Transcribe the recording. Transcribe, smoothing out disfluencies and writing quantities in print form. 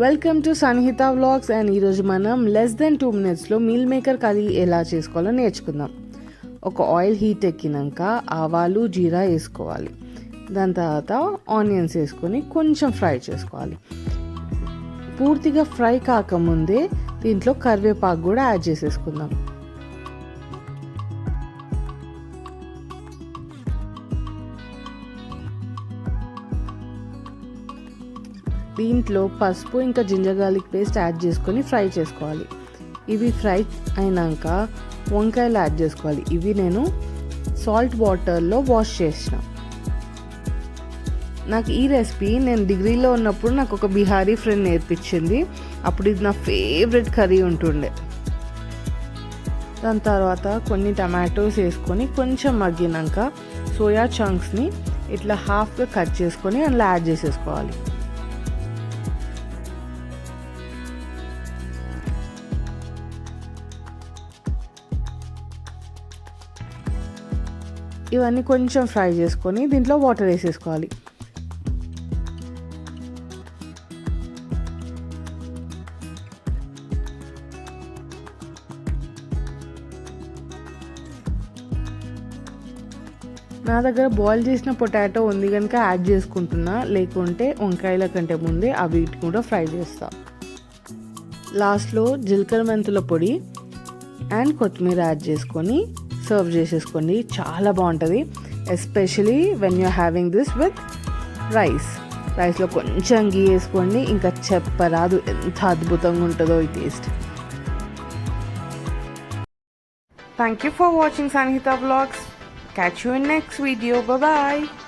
Welcome to Sanhita vlogs and ఈరోజు మనం less than 2 minutesలో మీల్ మేకర్ కర్రీ ఎలా చేసుకోవాలో నేర్చుకుందాం. ఒక ఆయిల్ హీట్ ఎక్కినాక ఆవాలు జీరా వేసుకోవాలి. దాని తర్వాత ఆనియన్స్ వేసుకొని కొంచెం ఫ్రై చేసుకోవాలి. పూర్తిగా ఫ్రై కాకముందే దీంట్లో కరివేపాకు కూడా యాడ్ చేసేసుకుందాం. దీంట్లో పసుపు ఇంకా జింజర్ గార్లిక్ పేస్ట్ యాడ్ చేసుకొని ఫ్రై చేసుకోవాలి. ఇవి ఫ్రై అయినాక వంకాయలు యాడ్ చేసుకోవాలి. ఇవి నేను సాల్ట్ వాటర్లో వాష్ చేసిన. నాకు ఈ రెసిపీ నేను డిగ్రీలో ఉన్నప్పుడు నాకు ఒక బిహారీ ఫ్రెండ్ నేర్పించింది. అప్పుడు ఇది నా ఫేవరెట్ కర్రీ ఉంటుండే. దాని తర్వాత కొన్ని టమాటోస్ వేసుకొని కొంచెం మగ్గినాక సోయా చంక్స్ని ఇట్లా హాఫ్గా కట్ చేసుకొని అందులో యాడ్ చేసేసుకోవాలి. ఇవన్నీ కొంచెం ఫ్రై చేసుకొని దీంట్లో వాటర్ వేసేసుకోవాలి. నా దగ్గర బాయిల్ చేసిన పొటాటో ఉంది కనుక యాడ్ చేసుకుంటున్నా, లేకుంటే వంకాయల కంటే ముందే అవి కూడా ఫ్రై చేస్తా. లాస్ట్లో జీలకర్ర మెంతుల పొడి అండ్ కొత్తిమీర యాడ్ చేసుకొని సర్వ్ చేసేసుకోండి. చాలా బాగుంటుంది, especially when you having this with రైస్లో కొంచెం గీ వేసుకోండి. ఇంకా చెప్పరాదు ఎంత అద్భుతంగా ఉంటుందో ఈ taste. Thank you for watching Sanhita vlogs. Catch you in next video. Bye bye.